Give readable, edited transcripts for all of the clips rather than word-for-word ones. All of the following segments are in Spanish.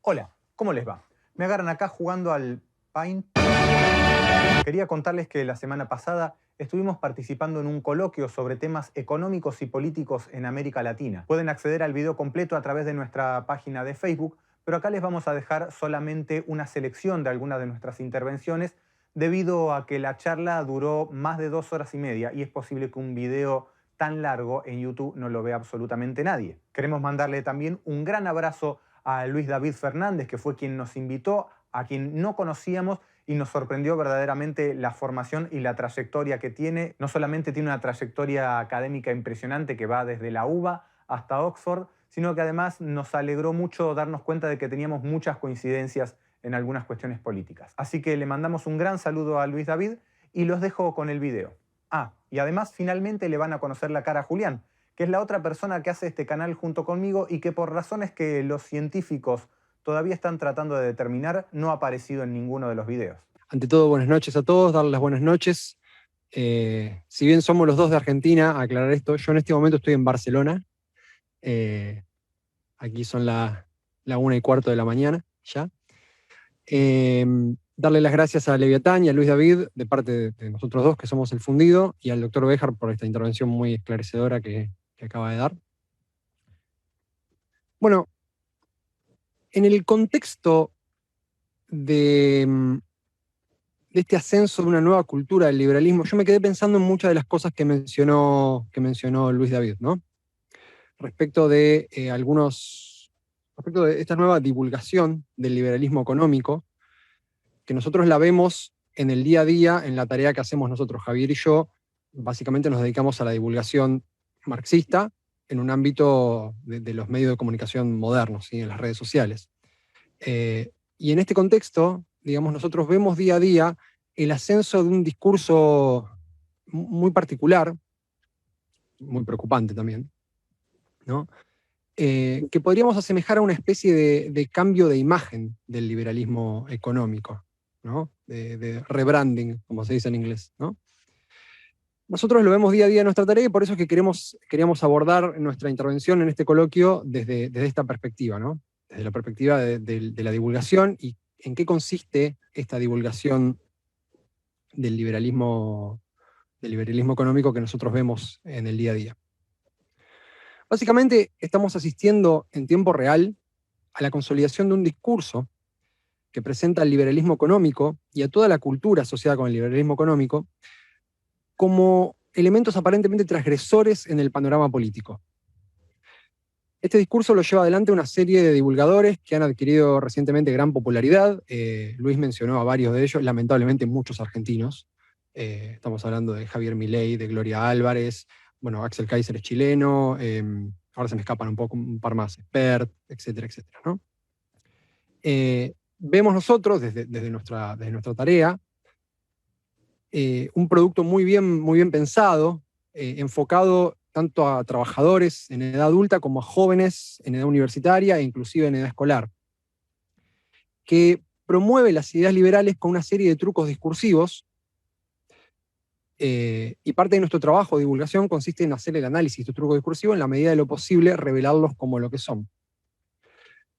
Hola, ¿cómo les va? Me agarran acá jugando al Paint. Quería contarles que la semana pasada estuvimos participando en un coloquio sobre temas económicos y políticos en América Latina. Pueden acceder al video completo a través de nuestra página de Facebook, pero acá les vamos a dejar solamente una selección de algunas de nuestras intervenciones debido a que la charla duró más de 2 horas y media y es posible que un video tan largo en YouTube no lo vea absolutamente nadie. Queremos mandarle también un gran abrazo a Luis David Fernández, que fue quien nos invitó, a quien no conocíamos y nos sorprendió verdaderamente la formación y la trayectoria que tiene. No solamente tiene una trayectoria académica impresionante que va desde la UBA hasta Oxford, sino que además nos alegró mucho darnos cuenta de que teníamos muchas coincidencias en algunas cuestiones políticas. Así que le mandamos un gran saludo a Luis David y los dejo con el video. Y además finalmente le van a conocer la cara a Julián, que es la otra persona que hace este canal junto conmigo y que por razones que los científicos todavía están tratando de determinar, no ha aparecido en ninguno de los videos. Ante todo, buenas noches a todos, darles las buenas noches. Si bien somos los dos de Argentina, aclarar esto, yo en este momento estoy en Barcelona. Aquí son la 1:15 de la mañana ya. Darle las gracias a Leviatán y a Luis David, de parte de nosotros dos, que somos el fundido, y al doctor Béjar por esta intervención muy esclarecedora que acaba de dar. Bueno, en el contexto de este ascenso de una nueva cultura del liberalismo, yo me quedé pensando en muchas de las cosas que mencionó Luis David, ¿no? Respecto de respecto de esta nueva divulgación del liberalismo económico, que nosotros la vemos en el día a día, en la tarea que hacemos nosotros, Javier y yo. Básicamente nos dedicamos a la divulgación marxista en un ámbito de los medios de comunicación modernos, ¿sí? En las redes sociales. Y en este contexto, digamos, nosotros vemos día a día el ascenso de un discurso muy particular, muy preocupante también, ¿no? Que podríamos asemejar a una especie de cambio de imagen del liberalismo económico, ¿no? De rebranding, como se dice en inglés, ¿no? Nosotros lo vemos día a día en nuestra tarea y por eso es que queríamos abordar nuestra intervención en este coloquio desde esta perspectiva, ¿no? Desde la perspectiva de la divulgación y en qué consiste esta divulgación del liberalismo económico que nosotros vemos en el día a día. Básicamente estamos asistiendo en tiempo real a la consolidación de un discurso que presenta al liberalismo económico y a toda la cultura asociada con el liberalismo económico como elementos aparentemente transgresores en el panorama político. Este discurso lo lleva adelante una serie de divulgadores que han adquirido recientemente gran popularidad. Luis mencionó a varios de ellos, lamentablemente muchos argentinos. Estamos hablando de Javier Milei, de Gloria Álvarez, bueno, Axel Kaiser es chileno, ahora se me escapan un par más, Spert, etcétera, etcétera, ¿no? Vemos nosotros, desde nuestra tarea, un producto muy bien pensado, enfocado tanto a trabajadores en edad adulta como a jóvenes en edad universitaria e inclusive en edad escolar, que promueve las ideas liberales con una serie de trucos discursivos, y parte de nuestro trabajo de divulgación consiste en hacer el análisis de estos trucos discursivos en la medida de lo posible, revelarlos como lo que son.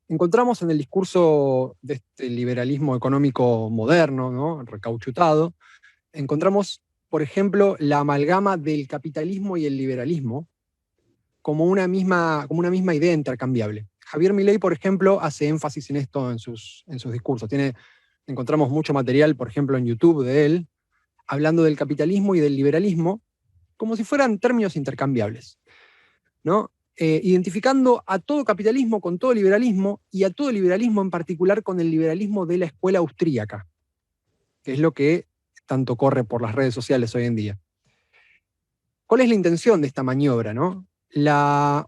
Encontramos en el discurso de este liberalismo económico moderno, ¿no? Recauchutado, encontramos, por ejemplo, la amalgama del capitalismo y el liberalismo como una misma idea intercambiable. Javier Milei, por ejemplo, hace énfasis en esto en sus discursos. Encontramos mucho material, por ejemplo, en YouTube de él, hablando del capitalismo y del liberalismo como si fueran términos intercambiables, ¿no? Identificando a todo capitalismo con todo liberalismo y a todo liberalismo en particular con el liberalismo de la escuela austríaca, que es lo que tanto corre por las redes sociales hoy en día. ¿Cuál es la intención de esta maniobra, no? La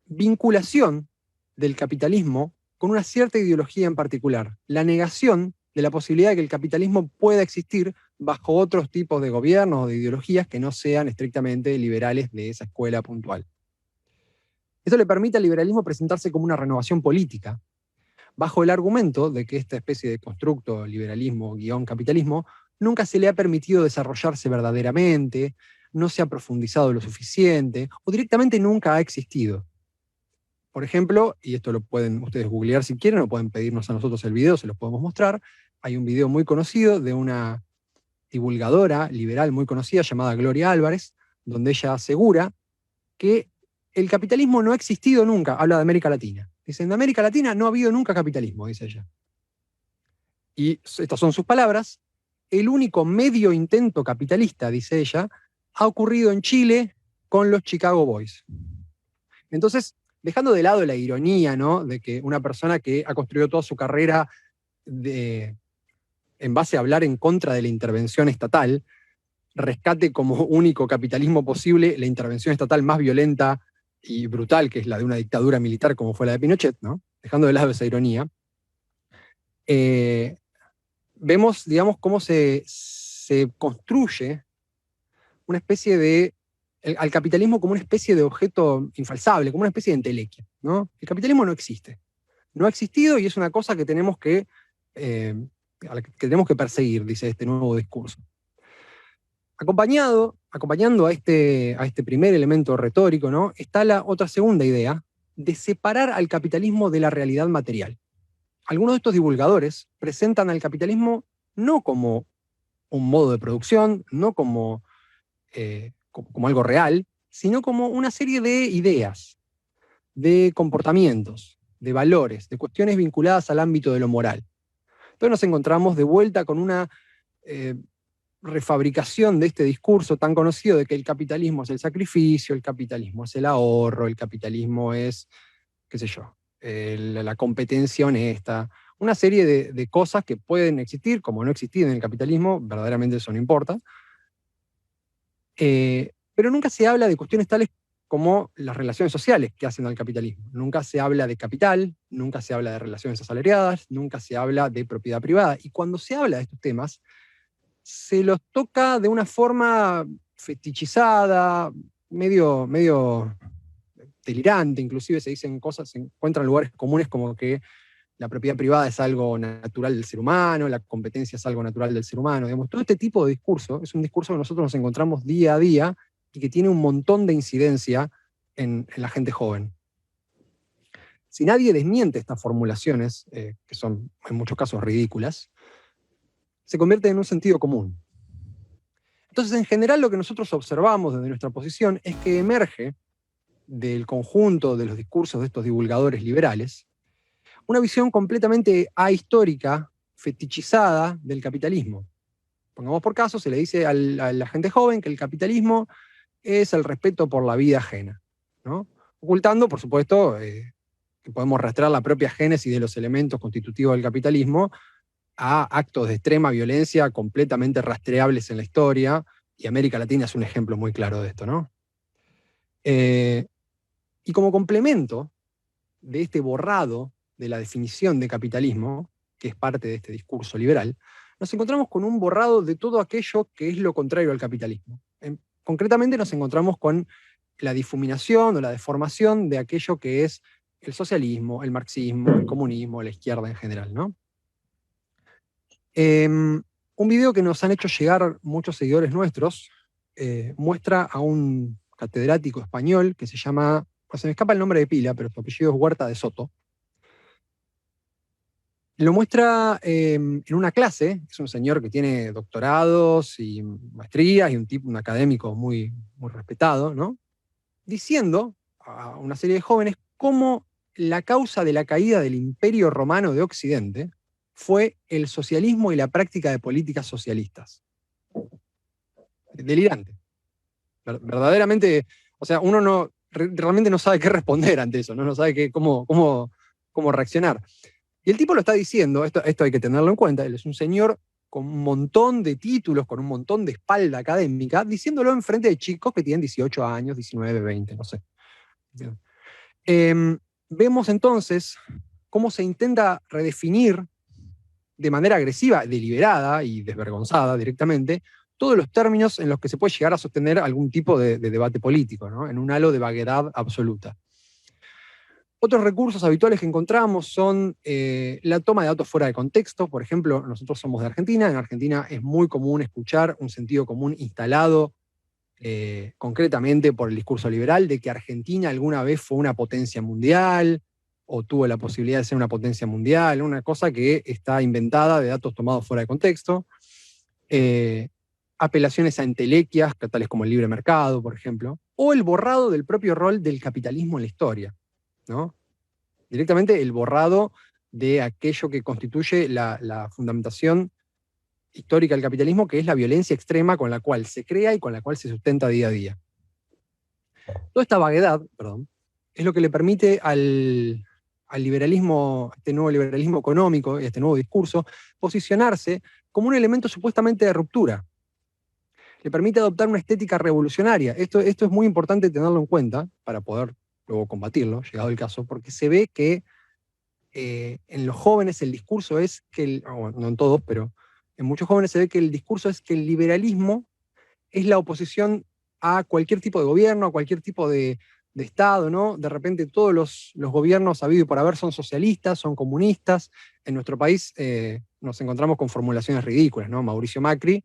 vinculación del capitalismo con una cierta ideología en particular, la negación de la posibilidad de que el capitalismo pueda existir bajo otros tipos de gobiernos o de ideologías que no sean estrictamente liberales de esa escuela puntual. Esto le permite al liberalismo presentarse como una renovación política, bajo el argumento de que esta especie de constructo liberalismo-capitalismo nunca se le ha permitido desarrollarse verdaderamente, no se ha profundizado lo suficiente, o directamente nunca ha existido. Por ejemplo, y esto lo pueden ustedes googlear si quieren, o pueden pedirnos a nosotros el video, se los podemos mostrar. Hay un video muy conocido de una divulgadora liberal muy conocida llamada Gloria Álvarez, donde ella asegura que el capitalismo no ha existido nunca. Habla de América Latina. Dice, en América Latina no ha habido nunca capitalismo, dice ella. Y estas son sus palabras. El único medio intento capitalista, dice ella, ha ocurrido en Chile con los Chicago Boys. Entonces, dejando de lado la ironía, ¿no?, de que una persona que ha construido toda su carrera en base a hablar en contra de la intervención estatal, rescate como único capitalismo posible la intervención estatal más violenta y brutal, que es la de una dictadura militar como fue la de Pinochet, ¿no? Dejando de lado esa ironía, vemos, digamos, cómo se construye una especie de al capitalismo como una especie de objeto infalsable, como una especie de entelequia, ¿no? El capitalismo no existe. No ha existido y es una cosa que tenemos que perseguir, dice este nuevo discurso. Acompañando a este primer elemento retórico, ¿no?, está la otra segunda idea de separar al capitalismo de la realidad material. Algunos de estos divulgadores presentan al capitalismo no como un modo de producción, no como algo real, sino como una serie de ideas, de comportamientos, de valores, de cuestiones vinculadas al ámbito de lo moral. Entonces nos encontramos de vuelta con una refabricación de este discurso tan conocido de que el capitalismo es el sacrificio, el capitalismo es el ahorro, el capitalismo es, qué sé yo, la competencia honesta, una serie de cosas que pueden existir, como no existir en el capitalismo, verdaderamente eso no importa, pero nunca se habla de cuestiones tales como las relaciones sociales que hacen al capitalismo. Nunca se habla de capital, nunca se habla de relaciones asalariadas, nunca se habla de propiedad privada. Y cuando se habla de estos temas, se los toca de una forma fetichizada, medio delirante, inclusive se dicen cosas, se encuentran lugares comunes como que la propiedad privada es algo natural del ser humano, la competencia es algo natural del ser humano. Digamos, todo este tipo de discurso es un discurso que nosotros nos encontramos día a día y que tiene un montón de incidencia en la gente joven. Si nadie desmiente estas formulaciones, que son en muchos casos ridículas, se convierte en un sentido común. Entonces, en general, lo que nosotros observamos desde nuestra posición es que emerge del conjunto de los discursos de estos divulgadores liberales una visión completamente ahistórica, fetichizada del capitalismo. Pongamos por caso, se le dice a la gente joven que el capitalismo es el respeto por la vida ajena, ¿no? Ocultando, por supuesto, que podemos rastrear la propia génesis de los elementos constitutivos del capitalismo a actos de extrema violencia completamente rastreables en la historia, y América Latina es un ejemplo muy claro de esto, ¿no? Y como complemento de este borrado de la definición de capitalismo, que es parte de este discurso liberal, nos encontramos con un borrado de todo aquello que es lo contrario al capitalismo. Concretamente nos encontramos con la difuminación o la deformación de aquello que es el socialismo, el marxismo, el comunismo, la izquierda en general, ¿no? Un video que nos han hecho llegar muchos seguidores nuestros muestra a un catedrático español que se llama, se me escapa el nombre de pila, pero su apellido es Huerta de Soto. Lo muestra en una clase, es un señor que tiene doctorados y maestrías y un académico muy, muy respetado, ¿no?, diciendo a una serie de jóvenes cómo la causa de la caída del Imperio Romano de Occidente fue el socialismo y la práctica de políticas socialistas. Delirante. Verdaderamente, o sea, uno realmente no sabe qué responder ante eso, no sabe cómo reaccionar. Y el tipo lo está diciendo, esto hay que tenerlo en cuenta, él es un señor con un montón de títulos, con un montón de espalda académica, diciéndolo en frente de chicos que tienen 18 años, 19, 20, no sé. Vemos entonces cómo se intenta redefinir de manera agresiva, deliberada y desvergonzada directamente, todos los términos en los que se puede llegar a sostener algún tipo de debate político, ¿no?, en un halo de vaguedad absoluta. Otros recursos habituales que encontramos son la toma de datos fuera de contexto. Por ejemplo, nosotros somos de Argentina. En Argentina es muy común escuchar un sentido común instalado concretamente por el discurso liberal de que Argentina alguna vez fue una potencia mundial o tuvo la posibilidad de ser una potencia mundial, una cosa que está inventada de datos tomados fuera de contexto. Apelaciones a entelequias, tales como el libre mercado, por ejemplo, o el borrado del propio rol del capitalismo en la historia, ¿no? Directamente el borrado de aquello que constituye la fundamentación histórica del capitalismo, que es la violencia extrema con la cual se crea y con la cual se sustenta día a día. Toda esta vaguedad, perdón, es lo que le permite al liberalismo, a este nuevo liberalismo económico y a este nuevo discurso, posicionarse como un elemento supuestamente de ruptura. Le permite adoptar una estética revolucionaria. Esto es muy importante tenerlo en cuenta para poder luego combatirlo, llegado el caso, porque se ve que en los jóvenes el discurso es que, bueno, no en todos, pero en muchos jóvenes se ve que el discurso es que el liberalismo es la oposición a cualquier tipo de gobierno, a cualquier tipo de Estado, ¿no? De repente todos los gobiernos habido y por haber son socialistas, son comunistas. En nuestro país nos encontramos con formulaciones ridículas, ¿no? A Mauricio Macri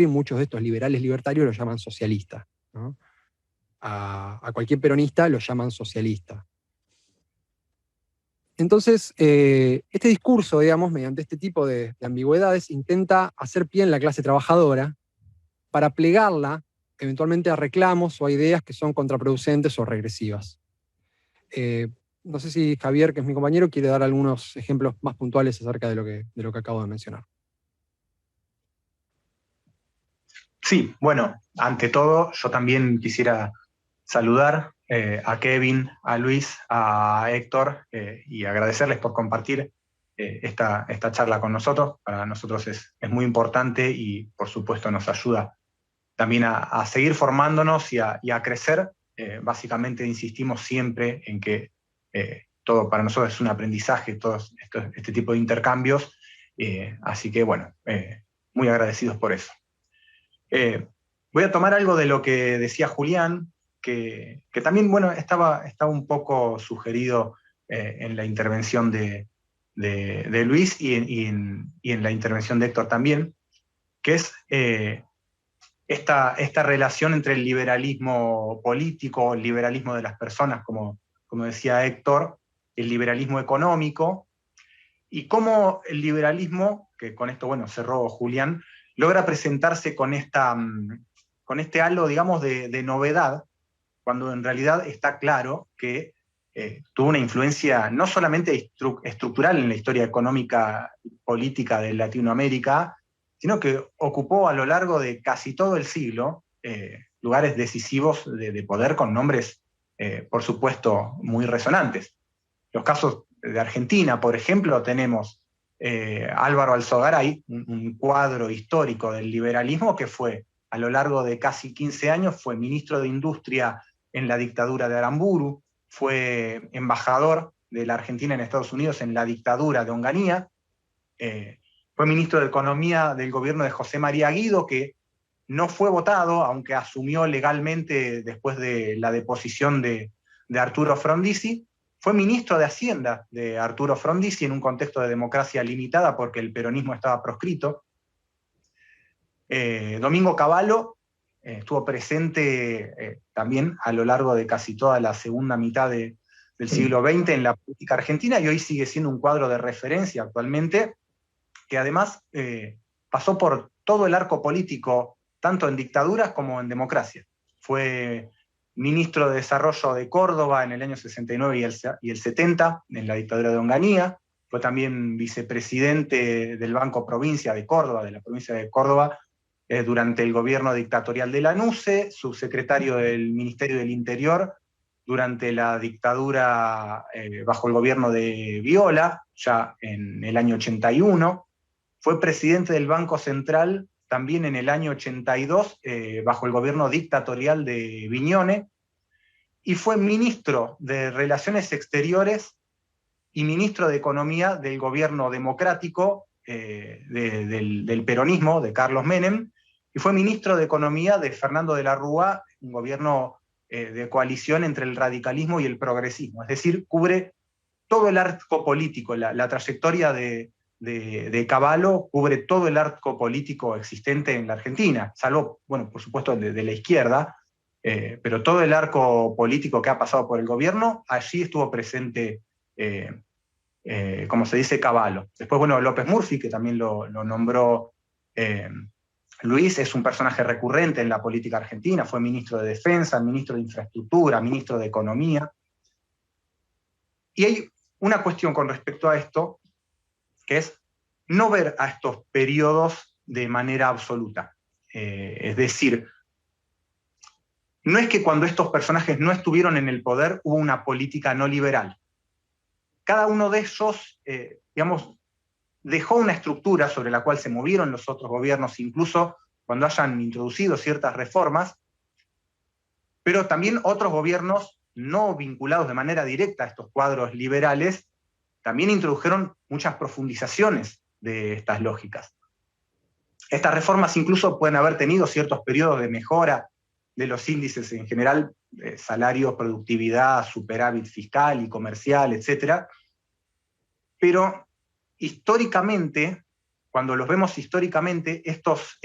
muchos de estos liberales libertarios lo llaman socialista, ¿no? A cualquier peronista lo llaman socialista. Entonces, este discurso, digamos, mediante este tipo de ambigüedades, intenta hacer pie en la clase trabajadora para plegarla eventualmente a reclamos o a ideas que son contraproducentes o regresivas. No sé si Javier, que es mi compañero, quiere dar algunos ejemplos más puntuales acerca de lo que acabo de mencionar. Sí, bueno, ante todo, yo también quisiera saludar a Kevin, a Luis, a Héctor y agradecerles por compartir esta charla con nosotros. Para nosotros es muy importante y por supuesto nos ayuda también a seguir formándonos y a crecer. Básicamente insistimos siempre en que todo para nosotros es un aprendizaje, todos este tipo de intercambios. Así que bueno, muy agradecidos por eso. Voy a tomar algo de lo que decía Julián, que también, bueno, estaba un poco sugerido en la intervención de Luis y en la intervención de Héctor también, que es esta relación entre el liberalismo político, el liberalismo de las personas, como decía Héctor, el liberalismo económico, y cómo el liberalismo, que con esto, bueno, cerró Julián, logra presentarse con este halo, digamos, de novedad, cuando en realidad está claro que tuvo una influencia no solamente estructural en la historia económica y política de Latinoamérica, sino que ocupó a lo largo de casi todo el siglo lugares decisivos de poder con nombres, por supuesto, muy resonantes. Los casos de Argentina, por ejemplo, tenemos Álvaro Alzogaray, un cuadro histórico del liberalismo que fue, a lo largo de casi 15 años, fue ministro de Industria en la dictadura de Aramburu, fue embajador de la Argentina en Estados Unidos en la dictadura de Onganía, fue ministro de Economía del gobierno de José María Guido, que no fue votado, aunque asumió legalmente después de la deposición de Arturo Frondizi. Fue ministro de Hacienda de Arturo Frondizi en un contexto de democracia limitada porque el peronismo estaba proscrito. Domingo Cavallo estuvo presente también a lo largo de casi toda la segunda mitad del siglo XX en la política argentina y hoy sigue siendo un cuadro de referencia actualmente, que además pasó por todo el arco político, tanto en dictaduras como en democracia. Fue ministro de Desarrollo de Córdoba en el año 69 y el 70, en la dictadura de Onganía. Fue también vicepresidente del Banco Provincia de Córdoba, de la provincia de Córdoba, durante el gobierno dictatorial de Lanusse, subsecretario del Ministerio del Interior durante la dictadura bajo el gobierno de Viola, ya en el año 81. Fue presidente del Banco Central también en el año 82, bajo el gobierno dictatorial de Viñone, y fue ministro de Relaciones Exteriores y ministro de Economía del gobierno democrático del peronismo, de Carlos Menem, y fue ministro de Economía de Fernando de la Rúa, un gobierno de coalición entre el radicalismo y el progresismo. Es decir, cubre todo el arco político, la trayectoria de de Cavallo cubre todo el arco político existente en la Argentina, salvo, bueno, por supuesto, de la izquierda, pero todo el arco político que ha pasado por el gobierno, allí estuvo presente, como se dice, Cavallo. Después, bueno, López Murphy, que también lo nombró Luis, es un personaje recurrente en la política argentina, fue ministro de Defensa, ministro de Infraestructura, ministro de Economía. Y hay una cuestión con respecto a esto, que es no ver a estos periodos de manera absoluta. Es decir, no es que cuando estos personajes no estuvieron en el poder hubo una política no liberal. Cada uno de ellos, digamos, dejó una estructura sobre la cual se movieron los otros gobiernos, incluso cuando hayan introducido ciertas reformas, pero también otros gobiernos no vinculados de manera directa a estos cuadros liberales también introdujeron muchas profundizaciones de estas lógicas. Estas reformas incluso pueden haber tenido ciertos periodos de mejora de los índices en general, salario, productividad, superávit fiscal y comercial, etc. Pero históricamente, cuando los vemos históricamente, estos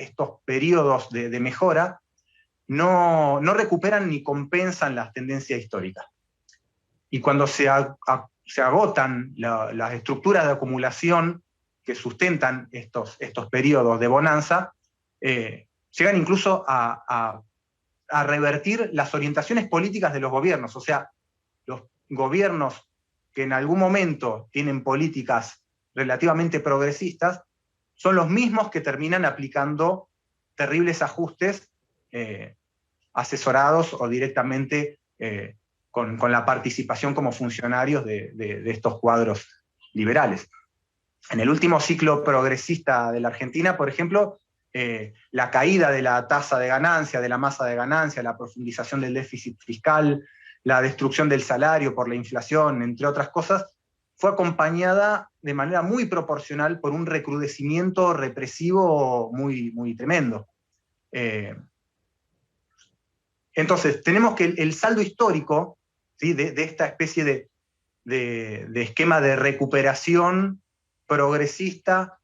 periodos de mejora no recuperan ni compensan las tendencias históricas. Y cuando se agotan las estructuras de acumulación que sustentan estos periodos de bonanza, llegan incluso a revertir las orientaciones políticas de los gobiernos. O sea, los gobiernos que en algún momento tienen políticas relativamente progresistas son los mismos que terminan aplicando terribles ajustes asesorados o directamente con la participación como funcionarios de estos cuadros liberales. En el último ciclo progresista de la Argentina, por ejemplo, la caída de la tasa de ganancia, de la masa de ganancia, la profundización del déficit fiscal, la destrucción del salario por la inflación, entre otras cosas, fue acompañada de manera muy proporcional por un recrudecimiento represivo muy, muy tremendo. Entonces, tenemos que el saldo histórico, ¿sí?, de esta especie de esquema de recuperación progresista,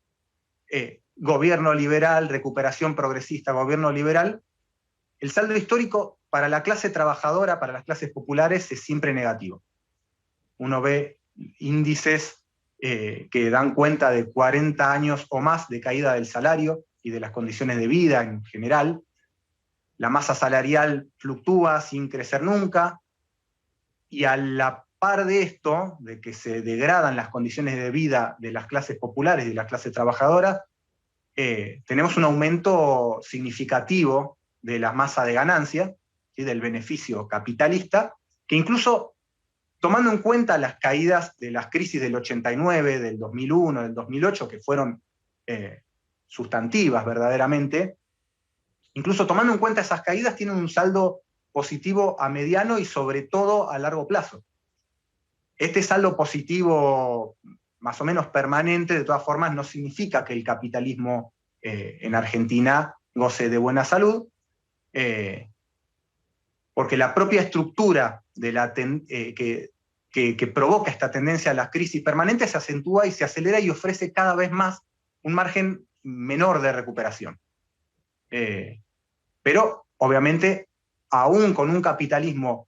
gobierno liberal, recuperación progresista, gobierno liberal, el saldo histórico para la clase trabajadora, para las clases populares, es siempre negativo. Uno ve índices que dan cuenta de 40 años o más de caída del salario y de las condiciones de vida en general. La masa salarial fluctúa sin crecer nunca, y a la par de esto, de que se degradan las condiciones de vida de las clases populares y de las clases trabajadoras, tenemos un aumento significativo de la masa de ganancia, ¿sí?, del beneficio capitalista, que incluso tomando en cuenta las caídas de las crisis del 89, del 2001, del 2008, que fueron sustantivas verdaderamente, incluso tomando en cuenta esas caídas, tienen un saldo positivo a mediano y sobre todo a largo plazo. Este saldo positivo más o menos permanente, de todas formas, no significa que el capitalismo en Argentina goce de buena salud, porque la propia estructura de que provoca esta tendencia a la crisis permanente se acentúa y se acelera y ofrece cada vez más un margen menor de recuperación. Pero, obviamente, aún con un capitalismo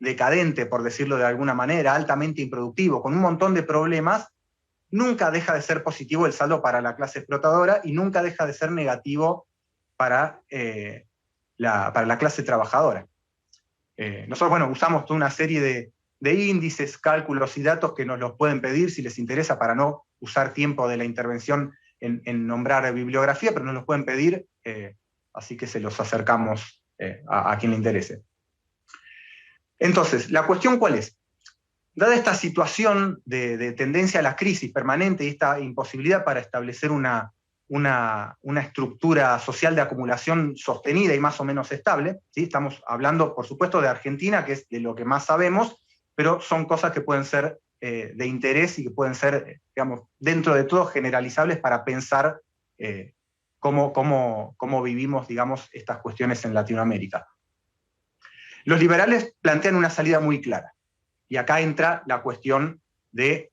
decadente, por decirlo de alguna manera, altamente improductivo, con un montón de problemas, nunca deja de ser positivo el saldo para la clase explotadora y nunca deja de ser negativo para la clase trabajadora. Nosotros, bueno, usamos toda una serie de índices, cálculos y datos que nos los pueden pedir si les interesa, para no usar tiempo de la intervención en nombrar bibliografía, pero nos los pueden pedir, así que se los acercamos a quien le interese. Entonces, ¿la cuestión cuál es? Dada esta situación de tendencia a la crisis permanente y esta imposibilidad para establecer una estructura social de acumulación sostenida y más o menos estable, ¿sí? Estamos hablando, por supuesto, de Argentina, que es de lo que más sabemos, pero son cosas que pueden ser de interés y que pueden ser, digamos, dentro de todo generalizables para pensar cómo vivimos, digamos, estas cuestiones en Latinoamérica. Los liberales plantean una salida muy clara, y acá entra la cuestión de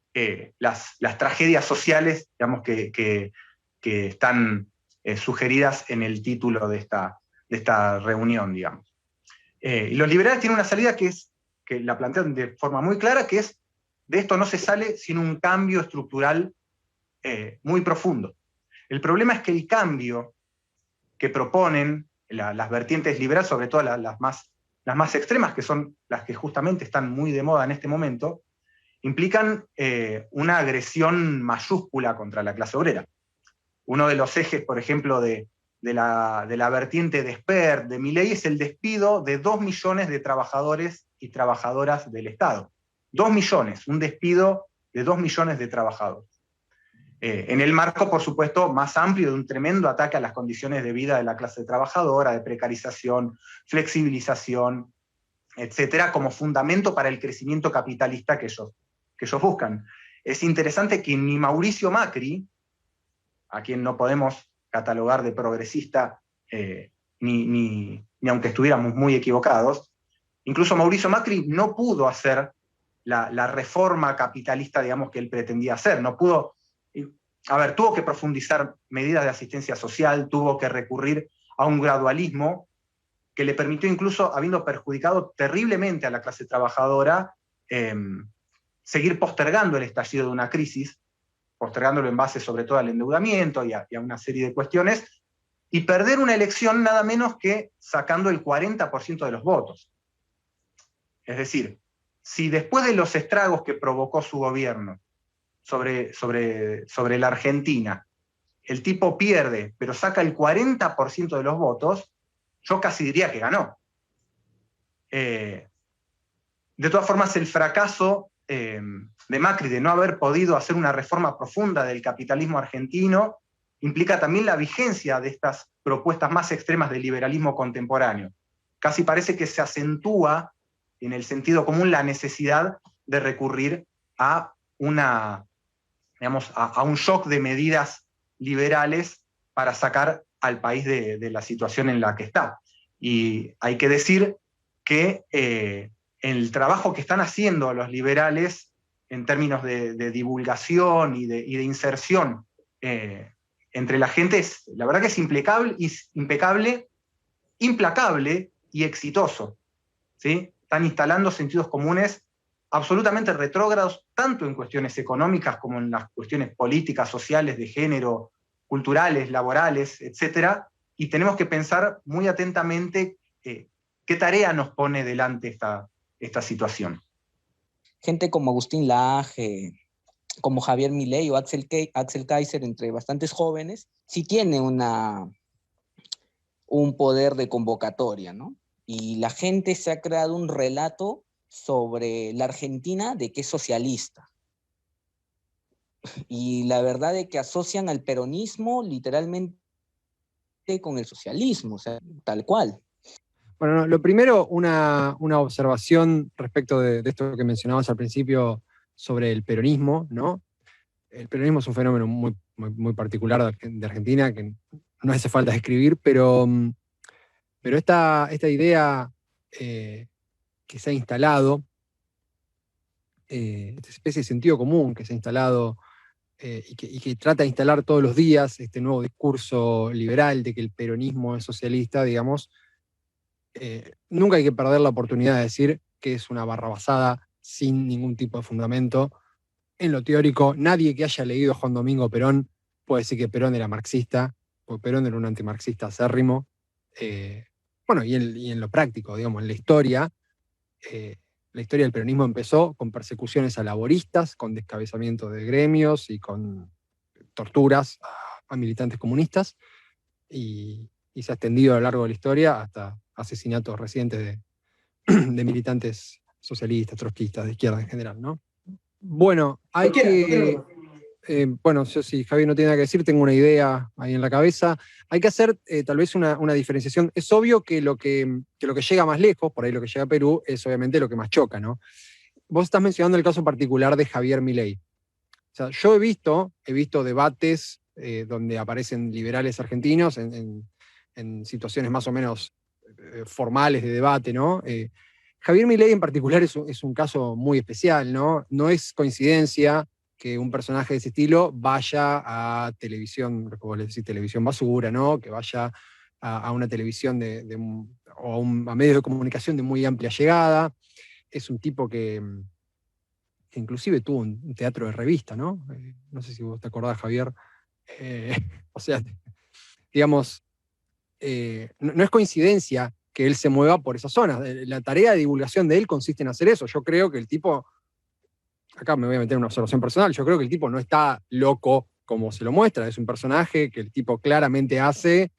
las tragedias sociales, digamos, que están sugeridas en el título de esta reunión, digamos. Y los liberales tienen una salida que la plantean de forma muy clara, que es: de esto no se sale sin un cambio estructural muy profundo. El problema es que el cambio que proponen las vertientes liberales, sobre todo las más extremas, que son las que justamente están muy de moda en este momento, implican una agresión mayúscula contra la clase obrera. Uno de los ejes, por ejemplo, de la vertiente de Spert, de Milei, es el despido de 2 millones de trabajadores y trabajadoras del Estado. 2 millones, un despido de 2 millones de trabajadores. En el marco, por supuesto, más amplio de un tremendo ataque a las condiciones de vida de la clase trabajadora, de precarización, flexibilización, etcétera, como fundamento para el crecimiento capitalista que ellos buscan. Es interesante que ni Mauricio Macri, a quien no podemos catalogar de progresista, ni aunque estuviéramos muy equivocados, incluso Mauricio Macri no pudo hacer la reforma capitalista, digamos, que él pretendía hacer. No pudo, tuvo que profundizar medidas de asistencia social, tuvo que recurrir a un gradualismo que le permitió, incluso habiendo perjudicado terriblemente a la clase trabajadora, seguir postergando el estallido de una crisis, postergándolo en base sobre todo al endeudamiento y a una serie de cuestiones, y perder una elección nada menos que sacando el 40% de los votos. Es decir, si después de los estragos que provocó su gobierno sobre la Argentina, el tipo pierde, pero saca el 40% de los votos, yo casi diría que ganó. De todas formas, el fracaso de Macri de no haber podido hacer una reforma profunda del capitalismo argentino implica también la vigencia de estas propuestas más extremas del liberalismo contemporáneo. Casi parece que se acentúa en el sentido común la necesidad de recurrir a un shock de medidas liberales para sacar al país de la situación en la que está. Y hay que decir que el trabajo que están haciendo los liberales en términos de divulgación y de inserción entre la gente la verdad que es impecable, implacable y exitoso, ¿sí? Están instalando sentidos comunes absolutamente retrógrados, tanto en cuestiones económicas como en las cuestiones políticas, sociales, de género, culturales, laborales, etc. Y tenemos que pensar muy atentamente qué tarea nos pone delante esta situación. Gente como Agustín Laje, como Javier Milei o Axel Kaiser, entre bastantes jóvenes, sí tiene un poder de convocatoria, ¿no? Y la gente se ha creado un relato sobre la Argentina de que es socialista. Y la verdad es que asocian al peronismo literalmente con el socialismo, o sea, tal cual. Bueno, lo primero, una observación respecto de esto que mencionabas al principio sobre el peronismo, ¿no? El peronismo es un fenómeno muy, muy, muy particular de Argentina, que no hace falta describir, pero esta idea que se ha instalado, esta especie de sentido común que se ha instalado y que trata de instalar todos los días este nuevo discurso liberal de que el peronismo es socialista, digamos, nunca hay que perder la oportunidad de decir que es una barrabasada sin ningún tipo de fundamento. En lo teórico, nadie que haya leído a Juan Domingo Perón puede decir que Perón era marxista, porque Perón era un antimarxista acérrimo. Bueno, y en lo práctico, digamos, en la historia del peronismo empezó con persecuciones a laboristas, con descabezamiento de gremios y con torturas a militantes comunistas, y se ha extendido a lo largo de la historia hasta asesinatos recientes de militantes socialistas, trotskistas, de izquierda en general, ¿no? Bueno, hay que... bueno, yo si Javier no tiene nada que decir, tengo una idea ahí en la cabeza. Hay que hacer tal vez una diferenciación. Es obvio que lo que llega más lejos, por ahí lo que llega a Perú, es obviamente lo que más choca, ¿no? Vos estás mencionando el caso particular de Javier Milei. O sea, yo he visto debates donde aparecen liberales argentinos en situaciones más o menos formales de debate, ¿no? Javier Milei en particular es un caso muy especial, ¿no? No es coincidencia que un personaje de ese estilo vaya a televisión, como les decís, televisión basura, ¿no? Que vaya a una televisión o a medios de comunicación de muy amplia llegada. Es un tipo que inclusive tuvo un teatro de revista, ¿no? No sé si vos te acordás, Javier. O sea, digamos, no es coincidencia que él se mueva por esas zonas. La tarea de divulgación de él consiste en hacer eso. Yo creo que el tipo, acá me voy a meter en una observación personal, yo creo que el tipo no está loco como se lo muestra, es un personaje que el tipo claramente hace,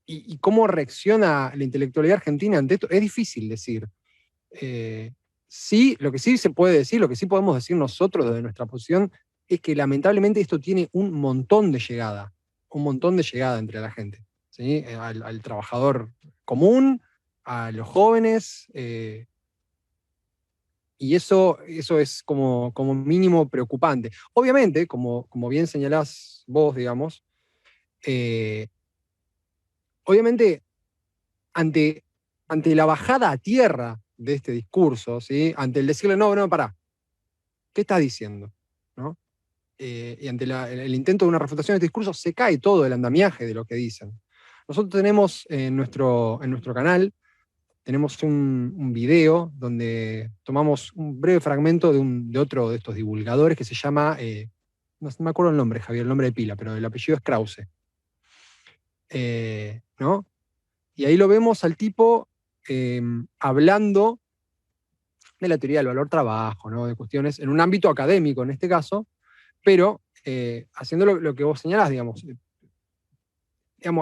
y cómo reacciona la intelectualidad argentina ante esto, es difícil decir. Sí, lo que sí se puede decir, lo que sí podemos decir nosotros desde nuestra posición, es que lamentablemente esto tiene un montón de llegada entre la gente, ¿sí? Al trabajador común, a los jóvenes, y eso es como mínimo preocupante. Obviamente, como bien señalás vos, digamos, obviamente ante la bajada a tierra de este discurso, ¿sí? Ante el decirle, no, pará, ¿qué estás diciendo? ¿No? Y ante el intento de una refutación de este discurso, se cae todo el andamiaje de lo que dicen. Nosotros tenemos en nuestro canal, tenemos un video donde tomamos un breve fragmento de otro de estos divulgadores que se llama, no me acuerdo el nombre, Javier, el nombre de pila, pero el apellido es Krause. ¿No? Y ahí lo vemos al tipo hablando de la teoría del valor trabajo, ¿no? De cuestiones en un ámbito académico en este caso, pero haciendo lo que vos señalás, digamos,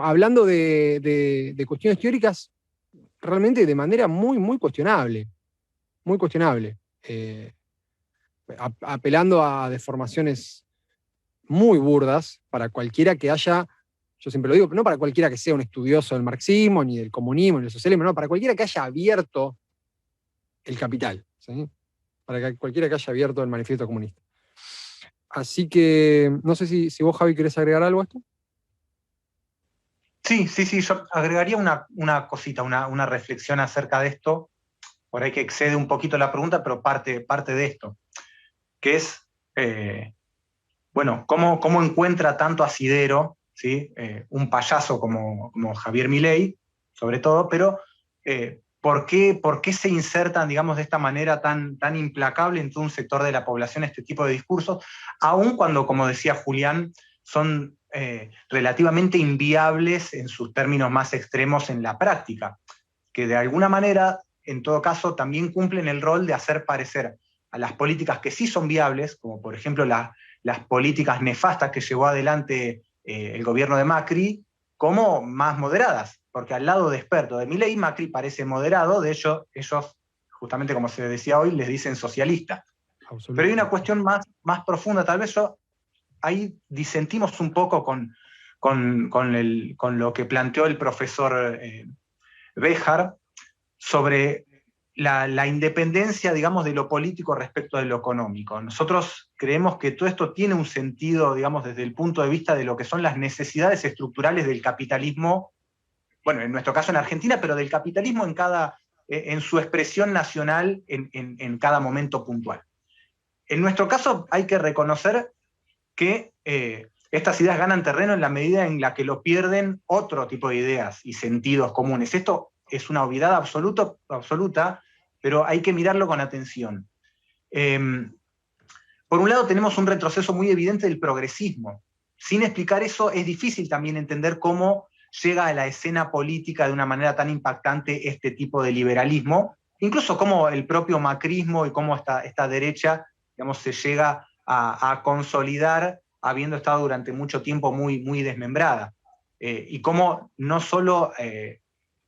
hablando de cuestiones teóricas realmente de manera muy, muy cuestionable, muy cuestionable, apelando a deformaciones muy burdas para cualquiera que haya, yo siempre lo digo, no para cualquiera que sea un estudioso del marxismo, ni del comunismo, ni del socialismo, no, para cualquiera que haya abierto el Capital, ¿sí? Para cualquiera que haya abierto el Manifiesto Comunista. Así que, no sé si vos, Javi, querés agregar algo a esto. Sí, yo agregaría una cosita, una reflexión acerca de esto, por ahí que excede un poquito la pregunta, pero parte de esto, que es, bueno, cómo encuentra tanto asidero, ¿sí? Un payaso como Javier Milei, sobre todo, pero ¿por qué se insertan, digamos, de esta manera tan implacable en todo un sector de la población este tipo de discursos, aun cuando, como decía Julián, son relativamente inviables en sus términos más extremos en la práctica, que de alguna manera, en todo caso, también cumplen el rol de hacer parecer a las políticas que sí son viables, como por ejemplo las políticas nefastas que llevó adelante el gobierno de Macri, como más moderadas, porque al lado de experto de Milei, Macri parece moderado, de hecho ellos, justamente como se decía hoy, les dicen socialistas. Pero hay una cuestión más profunda, tal vez ahí disentimos un poco con lo que planteó el profesor Béjar sobre la independencia, digamos, de lo político respecto de lo económico. Nosotros creemos que todo esto tiene un sentido, digamos, desde el punto de vista de lo que son las necesidades estructurales del capitalismo, bueno, en nuestro caso en Argentina, pero del capitalismo en su expresión nacional en cada momento puntual. En nuestro caso hay que reconocer que estas ideas ganan terreno en la medida en la que lo pierden otro tipo de ideas y sentidos comunes. Esto es una obviedad absoluta, pero hay que mirarlo con atención. Por un lado tenemos un retroceso muy evidente del progresismo. Sin explicar eso es difícil también entender cómo llega a la escena política de una manera tan impactante este tipo de liberalismo, incluso cómo el propio macrismo y cómo esta derecha, digamos, se llega a consolidar habiendo estado durante mucho tiempo muy, muy desmembrada. Y cómo no solo,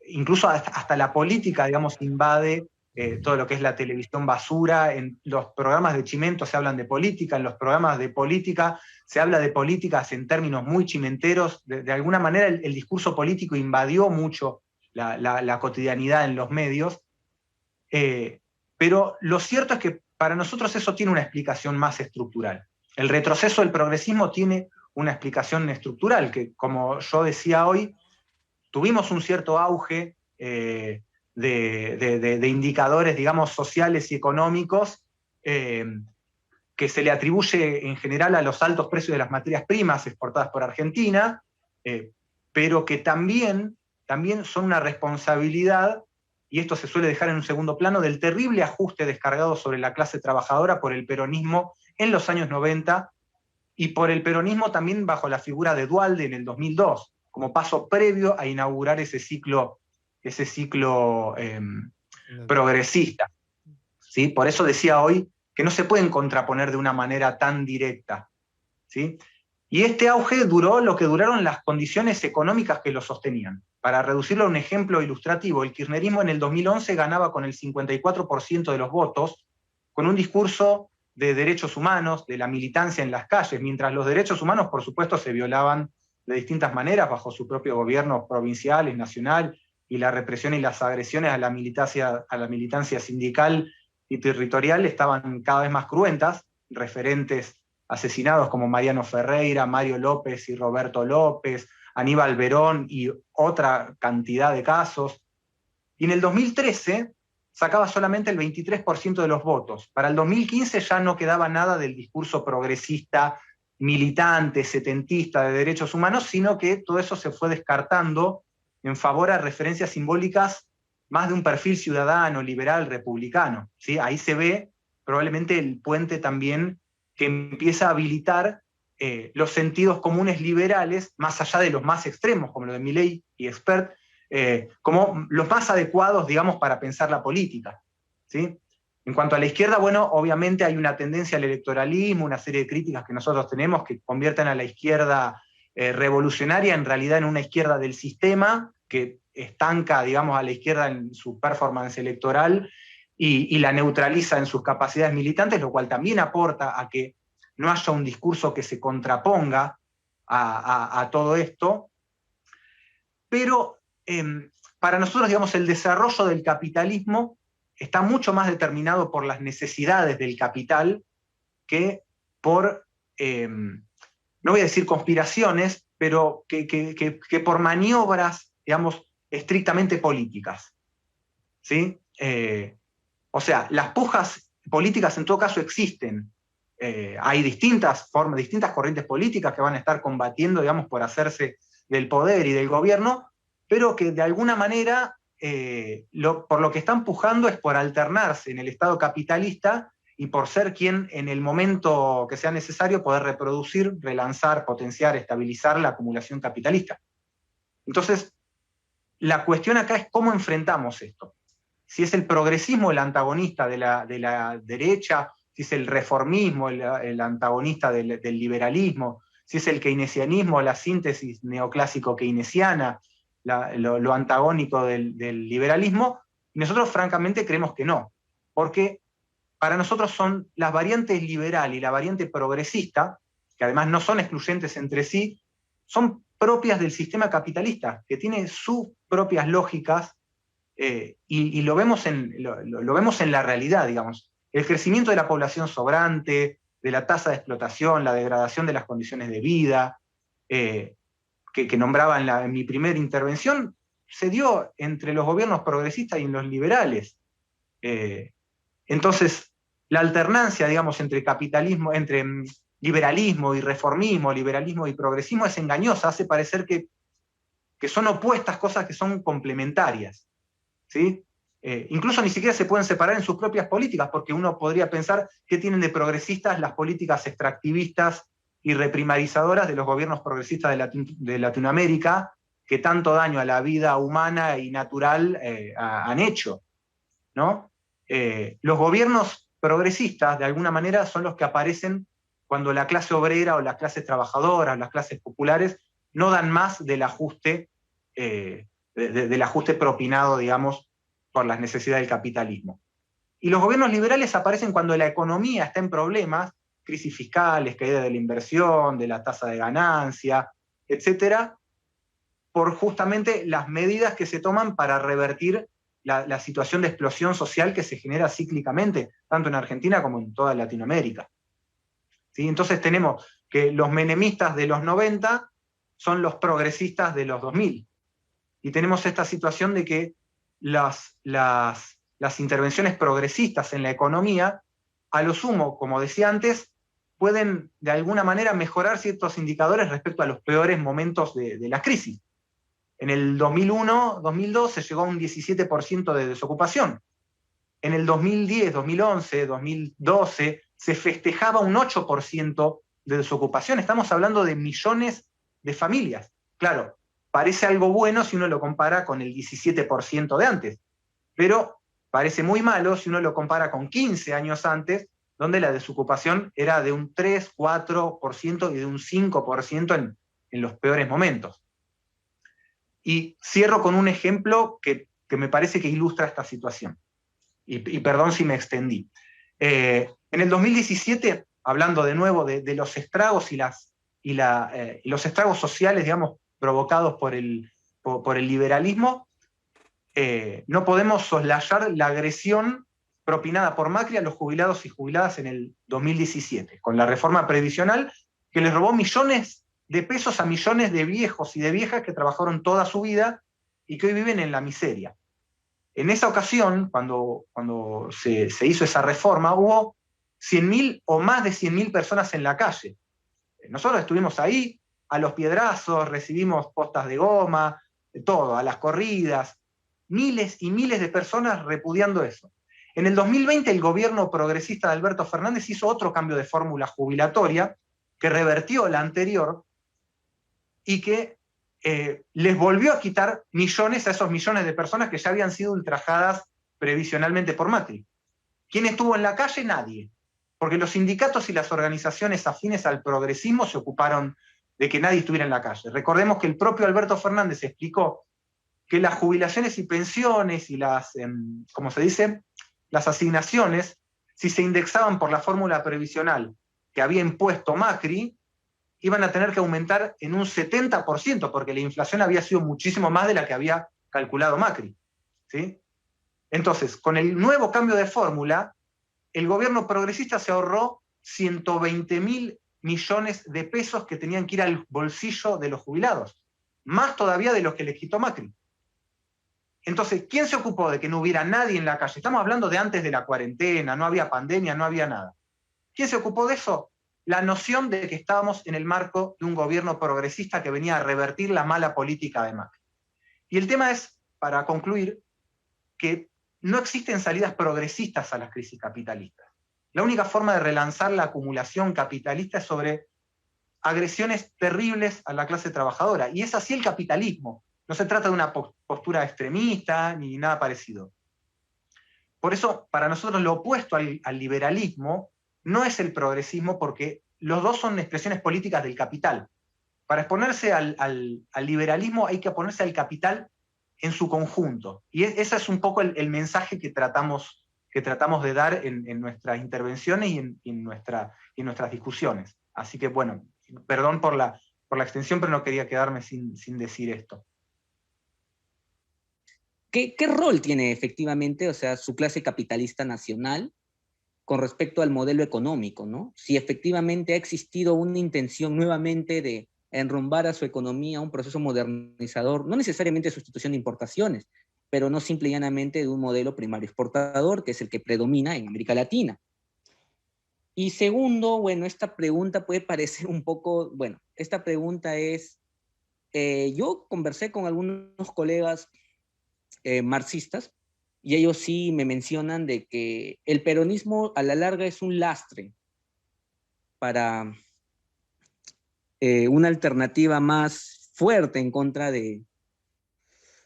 incluso hasta la política, digamos, invade todo lo que es la televisión basura. En los programas de Chimento se hablan de política, en los programas de política se habla de políticas en términos muy chimenteros. De alguna manera el discurso político invadió mucho la cotidianidad en los medios. Pero lo cierto es que para nosotros eso tiene una explicación más estructural. El retroceso del progresismo tiene una explicación estructural, que como yo decía hoy, tuvimos un cierto auge de indicadores, digamos, sociales y económicos, que se le atribuye en general a los altos precios de las materias primas exportadas por Argentina, pero que también son una responsabilidad, y esto se suele dejar en un segundo plano, del terrible ajuste descargado sobre la clase trabajadora por el peronismo en los años 90, y por el peronismo también bajo la figura de Duhalde en el 2002, como paso previo a inaugurar ese ciclo progresista. ¿Sí? Por eso decía hoy que no se pueden contraponer de una manera tan directa. ¿Sí? Y este auge duró lo que duraron las condiciones económicas que lo sostenían. Para reducirlo a un ejemplo ilustrativo, el kirchnerismo en el 2011 ganaba con el 54% de los votos, con un discurso de derechos humanos, de la militancia en las calles, mientras los derechos humanos, por supuesto, se violaban de distintas maneras bajo su propio gobierno provincial y nacional, y la represión y las agresiones a la militancia sindical y territorial estaban cada vez más cruentas. Referentes asesinados como Mariano Ferreira, Mario López y Roberto López, Aníbal Verón y otra cantidad de casos. Y en el 2013 sacaba solamente el 23% de los votos. Para el 2015 ya no quedaba nada del discurso progresista, militante, setentista de derechos humanos, sino que todo eso se fue descartando en favor a referencias simbólicas más de un perfil ciudadano, liberal, republicano. ¿Sí? Ahí se ve probablemente el puente también que empieza a habilitar los sentidos comunes liberales, más allá de los más extremos, como lo de Milei y Expert, como los más adecuados, digamos, para pensar la política. ¿Sí? En cuanto a la izquierda, bueno, obviamente hay una tendencia al electoralismo, una serie de críticas que nosotros tenemos que convierten a la izquierda revolucionaria en realidad en una izquierda del sistema, que estanca, digamos, a la izquierda en su performance electoral y la neutraliza en sus capacidades militantes, lo cual también aporta a que no haya un discurso que se contraponga a todo esto. Pero para nosotros, digamos, el desarrollo del capitalismo está mucho más determinado por las necesidades del capital que por, no voy a decir conspiraciones, pero que por maniobras, digamos, estrictamente políticas. ¿Sí? O sea, las pujas políticas en todo caso existen. Hay distintas formas, distintas corrientes políticas que van a estar combatiendo, digamos, por hacerse del poder y del gobierno, pero que de alguna manera por lo que están pujando es por alternarse en el Estado capitalista y por ser quien en el momento que sea necesario poder reproducir, relanzar, potenciar, estabilizar la acumulación capitalista. Entonces, la cuestión acá es cómo enfrentamos esto. Si es el progresismo el antagonista de la derecha, si es el reformismo el antagonista del liberalismo, si es el keynesianismo, la síntesis neoclásico keynesiana, lo antagónico del liberalismo, y nosotros francamente creemos que no, porque para nosotros son las variantes liberal y la variante progresista, que además no son excluyentes entre sí, son propias del sistema capitalista, que tiene sus propias lógicas, y lo vemos en la realidad, digamos. El crecimiento de la población sobrante, de la tasa de explotación, la degradación de las condiciones de vida, que nombraba en mi primera intervención, se dio entre los gobiernos progresistas y en los liberales. Entonces, la alternancia, digamos, entre capitalismo, entre liberalismo y reformismo, liberalismo y progresismo es engañosa, hace parecer que son opuestas cosas que son complementarias. ¿Sí? Incluso ni siquiera se pueden separar en sus propias políticas, porque uno podría pensar qué tienen de progresistas las políticas extractivistas y reprimarizadoras de los gobiernos progresistas de Latinoamérica, que tanto daño a la vida humana y natural han hecho, ¿no? Los gobiernos progresistas, de alguna manera, son los que aparecen cuando la clase obrera o las clases trabajadoras, las clases populares, no dan más del ajuste, del ajuste propinado, digamos, por las necesidades del capitalismo. Y los gobiernos liberales aparecen cuando la economía está en problemas, crisis fiscales, caída de la inversión, de la tasa de ganancia, etcétera, por justamente las medidas que se toman para revertir la situación de explosión social que se genera cíclicamente, tanto en Argentina como en toda Latinoamérica. ¿Sí? Entonces tenemos que los menemistas de los 90 son los progresistas de los 2000. Y tenemos esta situación de que las intervenciones progresistas en la economía, a lo sumo, como decía antes, pueden de alguna manera mejorar ciertos indicadores respecto a los peores momentos de la crisis. En el 2001-2002 se llegó a un 17% de desocupación. En el 2010, 2011, 2012 se festejaba un 8% de desocupación. Estamos hablando de millones de familias. Claro, parece algo bueno si uno lo compara con el 17% de antes, pero parece muy malo si uno lo compara con 15 años antes, donde la desocupación era de un 3, 4% y de un 5% en los peores momentos. Y cierro con un ejemplo que me parece que ilustra esta situación. Y perdón si me extendí. En el 2017, hablando de nuevo de los estragos y los estragos sociales, digamos, provocados por el liberalismo, no podemos soslayar la agresión propinada por Macri a los jubilados y jubiladas en el 2017, con la reforma previsional que les robó millones de pesos a millones de viejos y de viejas que trabajaron toda su vida y que hoy viven en la miseria. En esa ocasión, cuando se hizo esa reforma, hubo 100.000 o más de 100.000 personas en la calle. Nosotros estuvimos ahí, a los piedrazos, recibimos postas de goma, de todo, a las corridas, miles y miles de personas repudiando eso. En el 2020 el gobierno progresista de Alberto Fernández hizo otro cambio de fórmula jubilatoria que revertió la anterior y que les volvió a quitar millones a esos millones de personas que ya habían sido ultrajadas previsionalmente por Macri. ¿Quién estuvo en la calle? Nadie. Porque los sindicatos y las organizaciones afines al progresismo se ocuparon de que nadie estuviera en la calle. Recordemos que el propio Alberto Fernández explicó que las jubilaciones y pensiones y las, ¿cómo se dice?, las asignaciones, si se indexaban por la fórmula previsional que había impuesto Macri, iban a tener que aumentar en un 70%, porque la inflación había sido muchísimo más de la que había calculado Macri, ¿sí? Entonces, con el nuevo cambio de fórmula, el gobierno progresista se ahorró 120.000 millones de pesos que tenían que ir al bolsillo de los jubilados, más todavía de los que les quitó Macri. Entonces, ¿quién se ocupó de que no hubiera nadie en la calle? Estamos hablando de antes de la cuarentena, no había pandemia, no había nada. ¿Quién se ocupó de eso? La noción de que estábamos en el marco de un gobierno progresista que venía a revertir la mala política de Macri. Y el tema es, para concluir, que no existen salidas progresistas a las crisis capitalistas. La única forma de relanzar la acumulación capitalista es sobre agresiones terribles a la clase trabajadora. Y es así el capitalismo. No se trata de una postura extremista ni nada parecido. Por eso, para nosotros lo opuesto al liberalismo no es el progresismo, porque los dos son expresiones políticas del capital. Para exponerse al liberalismo hay que oponerse al capital en su conjunto. Y ese es un poco el mensaje que tratamos de dar en nuestras intervenciones y en nuestras discusiones. Así que, bueno, perdón por la extensión, pero no quería quedarme sin decir esto. ¿Qué rol tiene efectivamente, o sea, su clase capitalista nacional con respecto al modelo económico, ¿no? Si efectivamente ha existido una intención nuevamente de enrumbar a su economía a un proceso modernizador, no necesariamente sustitución de importaciones, pero no simple y llanamente de un modelo primario exportador, que es el que predomina en América Latina. Y segundo, bueno, esta pregunta puede parecer un poco, bueno, esta pregunta es, yo conversé con algunos colegas marxistas, y ellos sí me mencionan de que el peronismo a la larga es un lastre para una alternativa más fuerte en contra de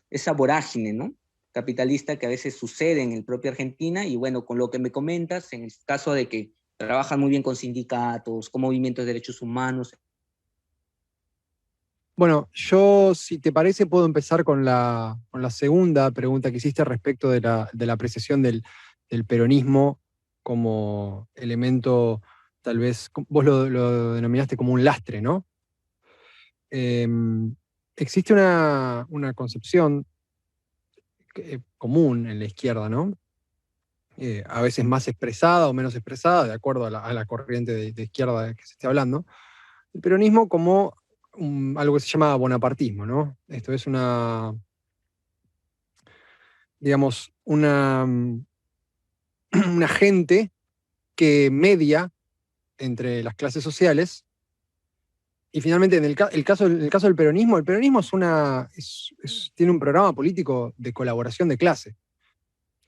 esa vorágine, ¿no?, capitalista que a veces sucede en el propio Argentina. Y bueno, con lo que me comentas, en el caso de que trabajan muy bien con sindicatos, con movimientos de derechos humanos. Bueno, yo, si te parece, puedo empezar con la segunda pregunta que hiciste respecto de la apreciación del peronismo como elemento, tal vez, vos lo denominaste como un lastre, ¿no? Existe una concepción común en la izquierda, ¿no? A veces más expresada o menos expresada, de acuerdo a la corriente de izquierda que se esté hablando, el peronismo como algo que se llama bonapartismo, ¿no? Esto es digamos, una gente que media entre las clases sociales. Y finalmente, en el caso del peronismo, el peronismo tiene un programa político de colaboración de clase.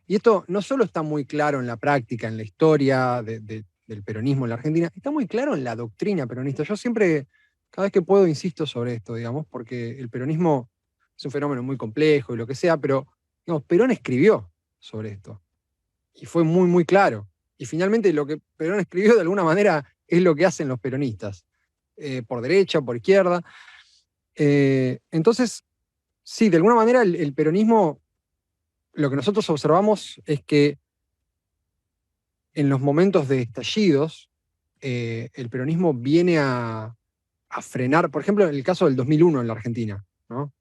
Y esto no solo está muy claro en la práctica, en la historia del peronismo en la Argentina, está muy claro en la doctrina peronista. Yo siempre, cada vez que puedo, insisto sobre esto, digamos, porque el peronismo es un fenómeno muy complejo y lo que sea, pero digamos, Perón escribió sobre esto. Y fue muy, muy claro. Y finalmente lo que Perón escribió de alguna manera es lo que hacen los peronistas, por derecha, por izquierda. Entonces, sí, de alguna manera el peronismo, lo que nosotros observamos es que en los momentos de estallidos, el peronismo viene a frenar, por ejemplo, en el caso del 2001 en la Argentina, ¿no?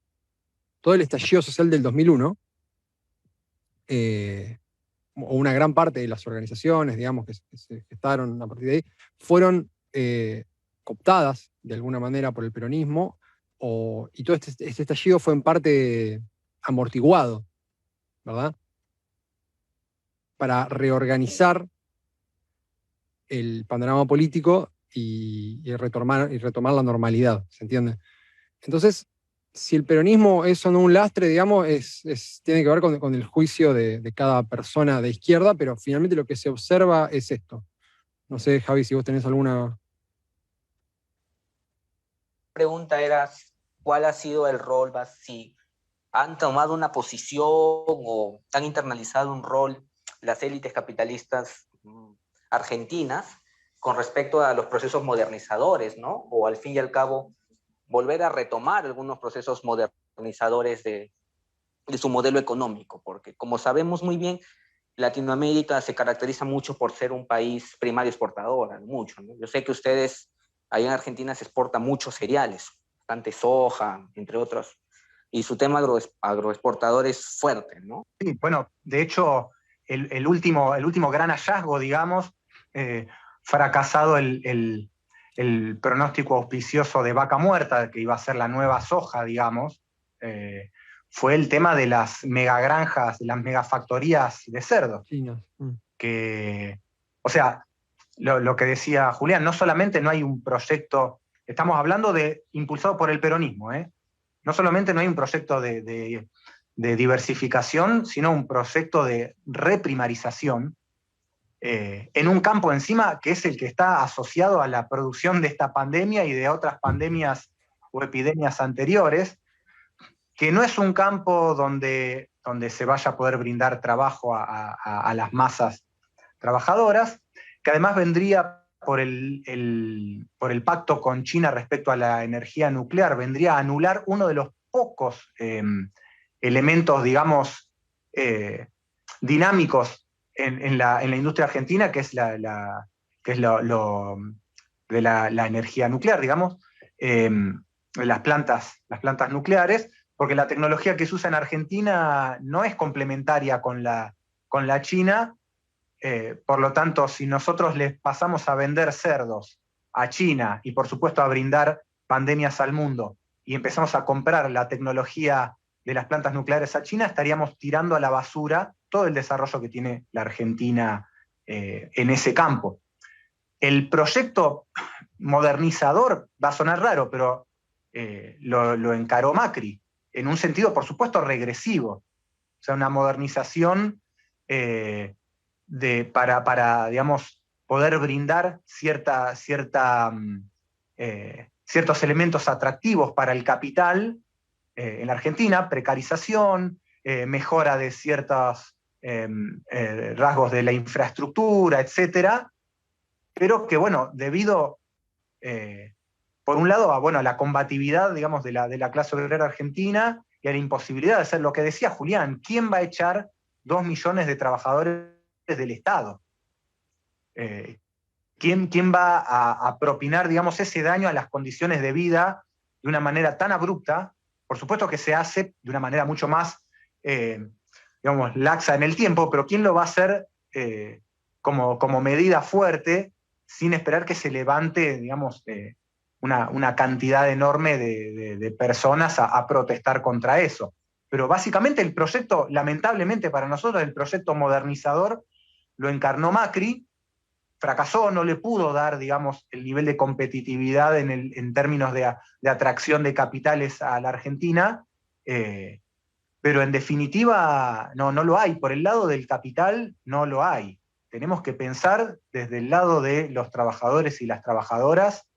Todo el estallido social del 2001, o una gran parte de las organizaciones, digamos, que se gestaron a partir de ahí, fueron cooptadas de alguna manera por el peronismo, y todo este estallido fue en parte amortiguado, ¿verdad? Para reorganizar el panorama político y retomar la normalidad, ¿se entiende? Entonces, si el peronismo es o no un lastre, digamos, tiene que ver con el juicio de cada persona de izquierda, pero finalmente lo que se observa es esto. No sé, Javi, si vos tenés alguna... Pregunta era, ¿cuál ha sido el rol? Si han tomado una posición o han internalizado un rol las élites capitalistas argentinas con respecto a los procesos modernizadores, ¿no? O al fin y al cabo, volver a retomar algunos procesos modernizadores de su modelo económico, porque como sabemos muy bien, Latinoamérica se caracteriza mucho por ser un país primario exportador, mucho, ¿no? Yo sé que ustedes, allá en Argentina se exporta muchos cereales, bastante soja, entre otros, y su tema agroexportador es fuerte, ¿no? Sí, bueno, de hecho, el último gran hallazgo, digamos, fracasado el pronóstico auspicioso de Vaca Muerta, que iba a ser la nueva soja, digamos, fue el tema de las megagranjas, de las megafactorías de cerdos. Que, o sea, lo que decía Julián, no solamente no hay un proyecto, estamos hablando de impulsado por el peronismo, no solamente no hay un proyecto de diversificación, sino un proyecto de reprimarización en un campo encima que es el que está asociado a la producción de esta pandemia y de otras pandemias o epidemias anteriores, que no es un campo donde se vaya a poder brindar trabajo a las masas trabajadoras, que además vendría por el pacto con China respecto a la energía nuclear, vendría a anular uno de los pocos elementos, digamos, dinámicos en la industria argentina, que es la energía nuclear, digamos, las plantas nucleares, porque la tecnología que se usa en Argentina no es complementaria con la China. Por lo tanto, si nosotros les pasamos a vender cerdos a China y por supuesto a brindar pandemias al mundo y empezamos a comprar la tecnología de las plantas nucleares a China, estaríamos tirando a la basura todo el desarrollo que tiene la Argentina en ese campo. El proyecto modernizador va a sonar raro, pero lo encaró Macri, en un sentido, por supuesto, regresivo. O sea, una modernización para, digamos, poder brindar ciertos elementos atractivos para el capital en la Argentina, precarización, mejora de ciertos rasgos de la infraestructura, etcétera, pero que, bueno, debido, por un lado, a la combatividad, digamos, de la clase obrera argentina y a la imposibilidad de hacer lo que decía Julián, ¿quién va a echar 2 millones de trabajadores del Estado? ¿Quién va a propinar, digamos, ese daño a las condiciones de vida de una manera tan abrupta? Por supuesto que se hace de una manera mucho más, digamos, laxa en el tiempo, pero ¿quién lo va a hacer como medida fuerte sin esperar que se levante, digamos, una cantidad enorme de personas a protestar contra eso? Pero básicamente el proyecto, lamentablemente para nosotros, el proyecto modernizador lo encarnó Macri, fracasó, no le pudo dar, digamos, el nivel de competitividad en términos de atracción de capitales a la Argentina, pero en definitiva no lo hay. Por el lado del capital no lo hay. Tenemos que pensar desde el lado de los trabajadores y las trabajadoras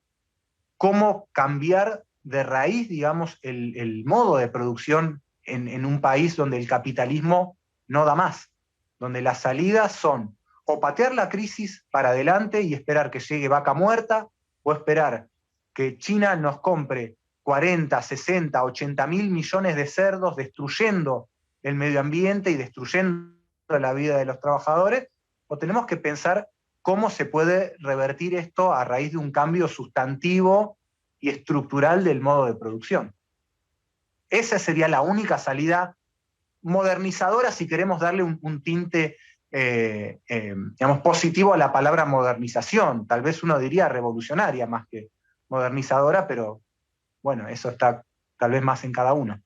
cómo cambiar de raíz, digamos, el modo de producción en un país donde el capitalismo no da más, donde las salidas son o patear la crisis para adelante y esperar que llegue vaca muerta, o esperar que China nos compre 40, 60, 80 mil millones de cerdos, destruyendo el medio ambiente y destruyendo la vida de los trabajadores, o tenemos que pensar cómo se puede revertir esto a raíz de un cambio sustantivo y estructural del modo de producción. Esa sería la única salida modernizadora, si queremos darle un tinte digamos, positivo a la palabra modernización. Tal vez uno diría revolucionaria más que modernizadora, pero bueno, eso está tal vez más en cada uno.